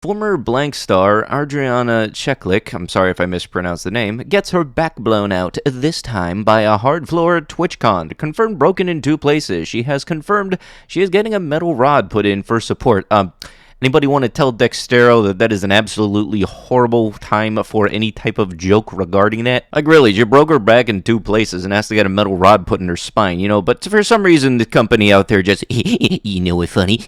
Former blank star Adriana Cheklik, I'm sorry if I mispronounced the name, gets her back blown out, this time by a hard floor at TwitchCon. Confirmed broken in 2 places. She has confirmed she is getting a metal rod put in for support. Anybody want to tell Dextero that that is an absolutely horrible time for any type of joke regarding that? Like, really, she broke her back in 2 places and has to get a metal rod put in her spine, but for some reason, the company out there just, you know what's funny?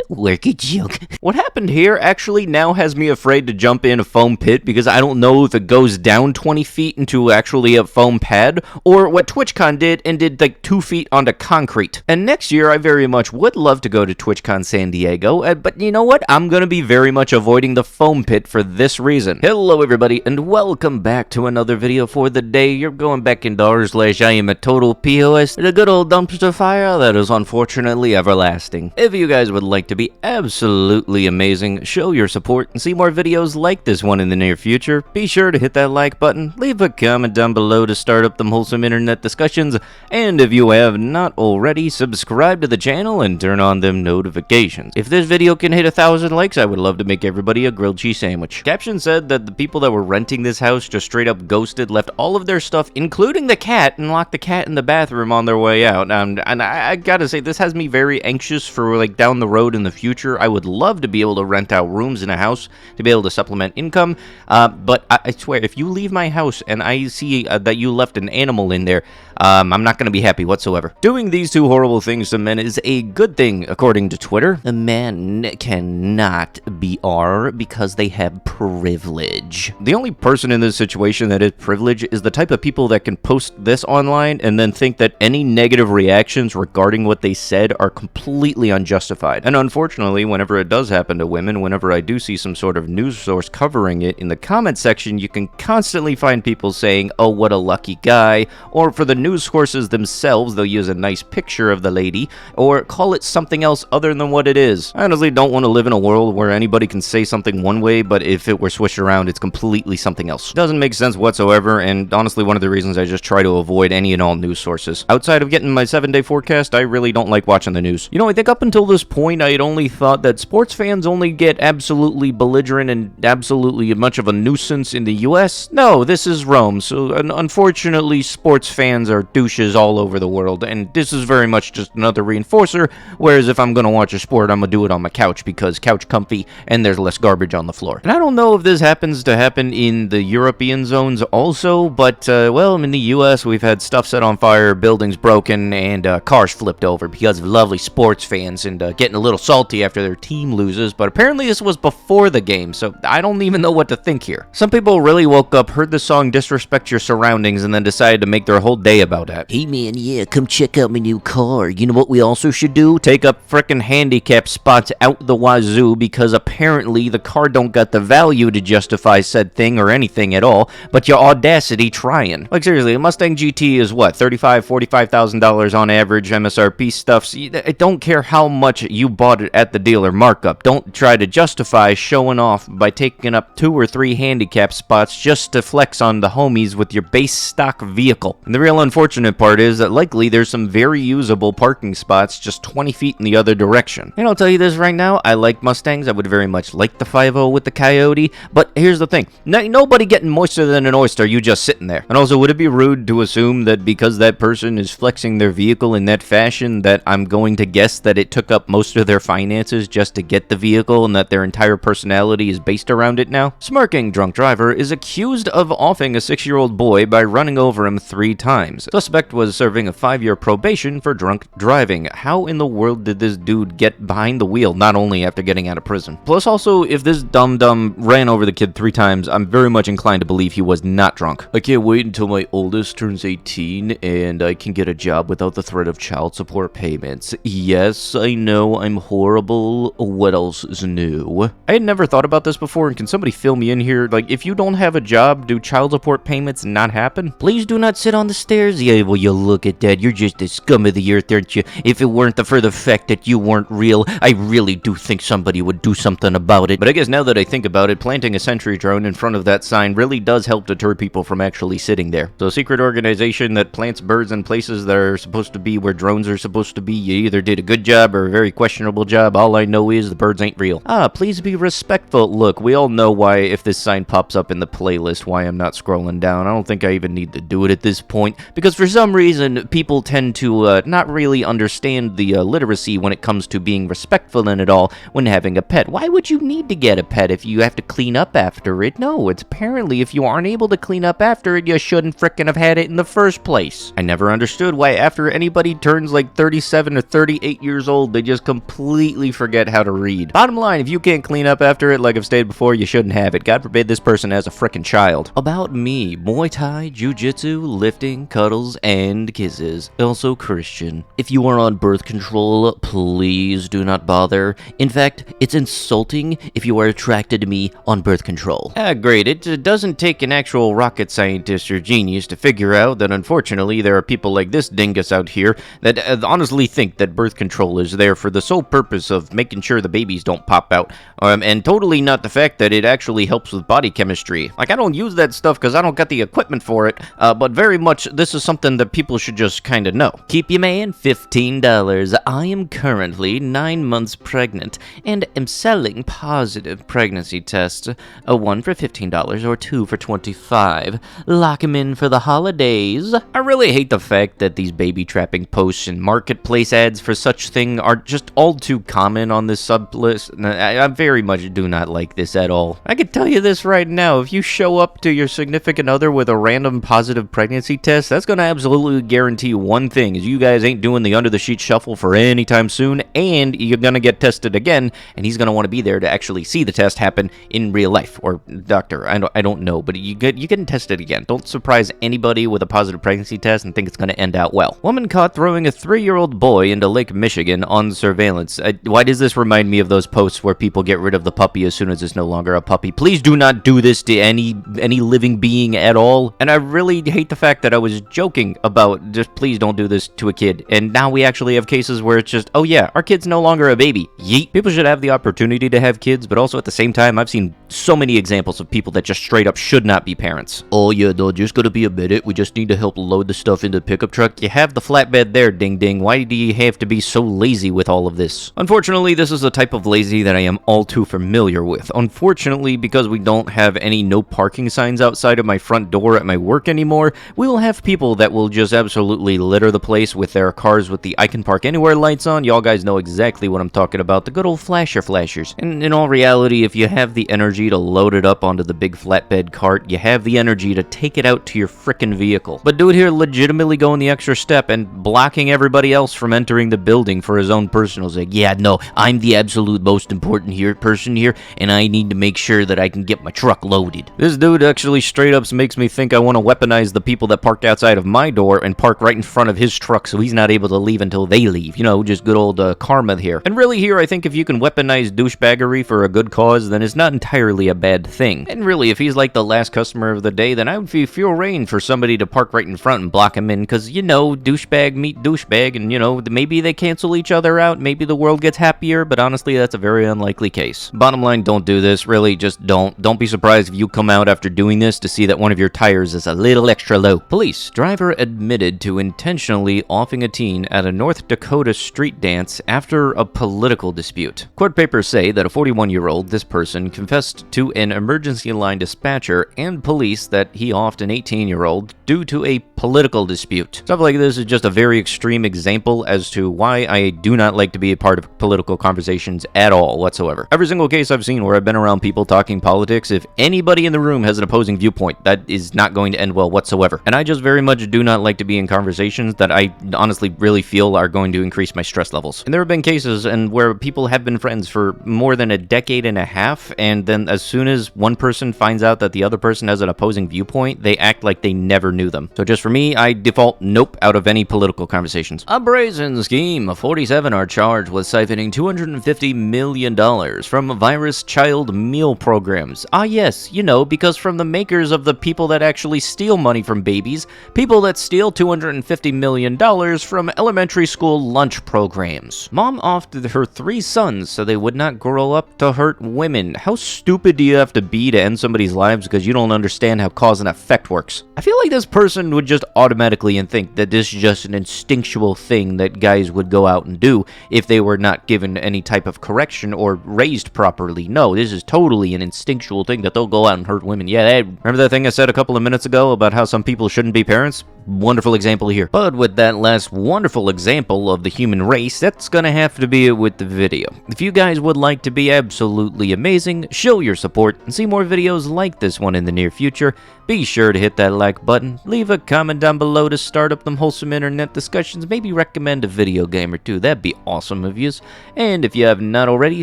Work a joke. What happened here actually now has me afraid to jump in a foam pit because I don't know if it goes down 20 feet into actually a foam pad, or what TwitchCon did and did like 2 feet onto concrete. And next year, I very much would love to go to TwitchCon San Diego, but you know what? I'm going to be very much avoiding the foam pit for this reason. Hello everybody, and welcome back to another video for the day. You're going back into r/iamatotalPOS, the good old dumpster fire that is unfortunately everlasting. If you guys would like to be absolutely amazing, show your support, and see more videos like this one in the near future, be sure to hit that like button, leave a comment down below to start up them wholesome internet discussions, and if you have not already, subscribe to the channel and turn on them notifications. If this video can hit 1,000 likes, I would love to make everybody a grilled cheese sandwich. Caption said that the people that were renting this house just straight up ghosted, left all of their stuff, including the cat, and locked the cat in the bathroom on their way out. And I gotta say, this has me very anxious for like down the road in the future. I would love to be able to rent out rooms in a house to be able to supplement income, but I swear, if you leave my house and I see that you left an animal in there, I'm not gonna be happy whatsoever. Doing these 2 horrible things to men is a good thing, according to Twitter. A man cannot be R because they have privilege. The only person in this situation that is privileged is the type of people that can post this online and then think that any negative reactions regarding what they said are completely unjustified. And unfortunately, whenever it does happen to women, whenever I do see some sort of news source covering it, in the comment section, you can constantly find people saying, oh, what a lucky guy, or for the news sources themselves, they'll use a nice picture of the lady, or call it something else other than what it is. I honestly don't want to live in a world where anybody can say something one way, but if it were switched around, it's completely something else. Doesn't make sense whatsoever, and honestly, one of the reasons I just try to avoid any and all news sources. Outside of getting my 7-day forecast, I really don't like watching the news. I think up until this point, I had only thought that sports fans only get absolutely belligerent and absolutely much of a nuisance in the US. No, this is Rome, so unfortunately, sports fans are douches all over the world, and this is very much just another reinforcer, whereas if I'm gonna watch a sport, I'm gonna do it on my couch, because couch comfy, and there's less garbage on the floor. And I don't know if this happens to happen in the European zones also, but, well, in the US, we've had stuff set on fire, buildings broken, and cars flipped over because of lovely sports fans, and getting a little salty after their team loses, but apparently this was before the game, so I don't even know what to think here. Some people really woke up, heard the song Disrespect Your Surroundings, and then decided to make their whole day about that. Hey man, yeah, come check out my new car. You know what we also should do? Take up frickin' handicap spots out the wazoo, because apparently the car don't got the value to justify said thing or anything at all, but your audacity trying. Like seriously, a Mustang GT is what, $45,000 on average MSRP stuff. I don't care how much you bought it at the dealer markup. Don't try to justify showing off by taking up 2 or 3 handicap spots just to flex on the homies with your base stock vehicle. And the real unfortunate part is that likely there's some very usable parking spots just 20 feet in the other direction. And I'll tell you this right now, I like Mustangs. I would very much like the 5.0 with the Coyote, but here's the thing. Nobody getting moister than an oyster, you just sitting there. And also, would it be rude to assume that because that person is flexing their vehicle in that fashion, that I'm going to guess that it took up most of their finances just to get the vehicle and that their entire personality is based around it now? Smirking drunk driver is accused of offing a 6-year-old boy by running over him 3 times. Suspect was serving a 5-year probation for drunk driving. How in the world did this dude get behind the wheel, not only after getting out of prison? Plus also, if this dum-dum ran over the kid 3 times, I'm very much inclined to believe he was not drunk. I can't wait until my oldest turns 18 and I can get a job without the threat of child support payments. Yes, I know I'm horrible. What else is new? I had never thought about this before, and can somebody fill me in here? Like, if you don't have a job, do child support payments not happen? Please do not sit on the stairs. Yeah, well, you look at that. You're just the scum of the earth, aren't you? If it weren't for the fact that you weren't real, I really do think think somebody would do something about it. But I guess now that I think about it, planting a sentry drone in front of that sign really does help deter people from actually sitting there. So a secret organization that plants birds in places that are supposed to be where drones are supposed to be, you either did a good job or a very questionable job. All I know is the birds ain't real. Please be respectful. Look, we all know why, if this sign pops up in the playlist, why I'm not scrolling down. I don't think I even need to do it at this point, because for some reason, people tend to not really understand the literacy when it comes to being respectful in it all when having a pet. Why would you need to get a pet if you have to clean up after it? No, it's apparently if you aren't able to clean up after it, you shouldn't frickin' have had it in the first place. I never understood why after anybody turns like 37 or 38 years old, they just completely forget how to read. Bottom line, if you can't clean up after it, like I've stated before, you shouldn't have it. God forbid this person has a frickin' child. About me, Muay Thai, Jiu-Jitsu, lifting, cuddles, and kisses. Also Christian. If you are on birth control, please do not bother. In fact, it's insulting if you are attracted to me on birth control. Great. It doesn't take an actual rocket scientist or genius to figure out that unfortunately there are people like this dingus out here that honestly think that birth control is there for the sole purpose of making sure the babies don't pop out, and totally not the fact that it actually helps with body chemistry. Like, I don't use that stuff because I don't got the equipment for it, but very much this is something that people should just kind of know. Keep your man $15. I am currently 9 months pregnant and am selling positive pregnancy tests. One for $15 or two for $25. Lock him in for the holidays. I really hate the fact that these baby trapping posts and marketplace ads for such thing are just all too common on this sublist. I very much do not like this at all. I can tell you this right now, if you show up to your significant other with a random positive pregnancy test, that's gonna absolutely guarantee one thing, is you guys ain't doing the under the sheet shuffle for any time soon, and you're gonna get tested again, and he's gonna want to be there to actually see the test happen in real life, or doctor, I don't know, but you getting tested again. Don't surprise anybody with a positive pregnancy test and think it's gonna end out well. Woman caught throwing a 3-year-old boy into Lake Michigan on surveillance. Why does this remind me of those posts where people get rid of the puppy as soon as it's no longer a puppy? Please do not do this to any living being at all. And I really hate the fact that I was joking about just please don't do this to a kid, and now we actually have cases where it's just, oh yeah, our kid's no longer a baby. Yeet. People should have the opportunity to have kids, but also at the same time, I've seen so many examples of people that just straight up should not be parents. Oh yeah, no, just gotta be a minute. We just need to help load the stuff into the pickup truck. You have the flatbed there, ding ding. Why do you have to be so lazy with all of this? Unfortunately, this is a type of lazy that I am all too familiar with. Unfortunately, because we don't have any no parking signs outside of my front door at my work anymore, we will have people that will just absolutely litter the place with their cars with the I can park anywhere lights on. Y'all guys know exactly what I'm talking about, the good old flashers. And in all reality, if you have the energy to load it up onto the big flatbed cart, you have the energy to take it out to your frickin' vehicle. But do it here legitimately going the extra step and blocking everybody else from entering the building for his own personal sake. Yeah, no, I'm the absolute most important person here, and I need to make sure that I can get my truck loaded. This dude actually straight up makes me think I want to weaponize the people that parked outside of my door and park right in front of his truck so he's not able to leave until they leave. You know, just good old karma here. And really here, I think if you can weaponize douchebaggery for a good cause, then it's not entirely a bad thing. And really, if he's like the last customer of the day, then I would feel rain for somebody to park right in front and block him in, because, you know, douchebag meet douchebag, and, you know, maybe they cancel each other out, maybe the world gets happier, but honestly, that's a very unlikely case. Bottom line, don't do this. Really, just don't. Don't be surprised if you come out after doing this to see that one of your tires is a little extra low. Police. Driver admitted to intentionally offing a teen at a North Dakota street dance after a political dispute. Court papers say that a 41-year-old, this person, confessed to an emergency line dispatcher and police that he offed an 18-year-old due to a political dispute. Stuff like this is just a very extreme example as to why I do not like to be a part of political conversations at all whatsoever. Every single case I've seen where I've been around people talking politics, if anybody in the room has an opposing viewpoint, that is not going to end well whatsoever. And I just very much do not like to be in conversations that I honestly really feel are going to increase my stress levels. And there have been cases where people have been friends for more than a decade and a half, and then as soon as one person finds out that the other person has an opposing viewpoint, they act like they never knew them. So just for me, I default nope out of any political conversations. A brazen scheme. 47 are charged with siphoning $250 million from virus child meal programs. Ah yes, you know, because from the makers of the people that actually steal money from babies, people that steal $250 million from elementary school lunch programs. Mom offed her 3 sons so they would not grow up to hurt women. How stupid do you have to be to end somebody's lives because you don't understand how cause and effect works? I feel like this person would just automatically think that this is just an instinctual thing that guys would go out and do if they were not given any type of correction or raised properly. No, this is totally an instinctual thing that they'll go out and hurt women. Yeah, remember that thing I said a couple of minutes ago about how some people shouldn't be parents? Wonderful example here. But with that last wonderful example of the human race, that's gonna have to be it with the video. If you guys would like to be absolutely amazing, show your support, and see more videos like this one in the near future, be sure to hit that like button, leave a comment down below to start up them wholesome internet discussions, maybe recommend a video game or two, that'd be awesome of yous. And if you have not already,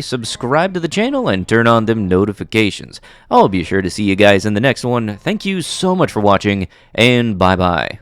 subscribe to the channel and turn on them notifications. I'll be sure to see you guys in the next one. Thank you so much for watching, and bye-bye.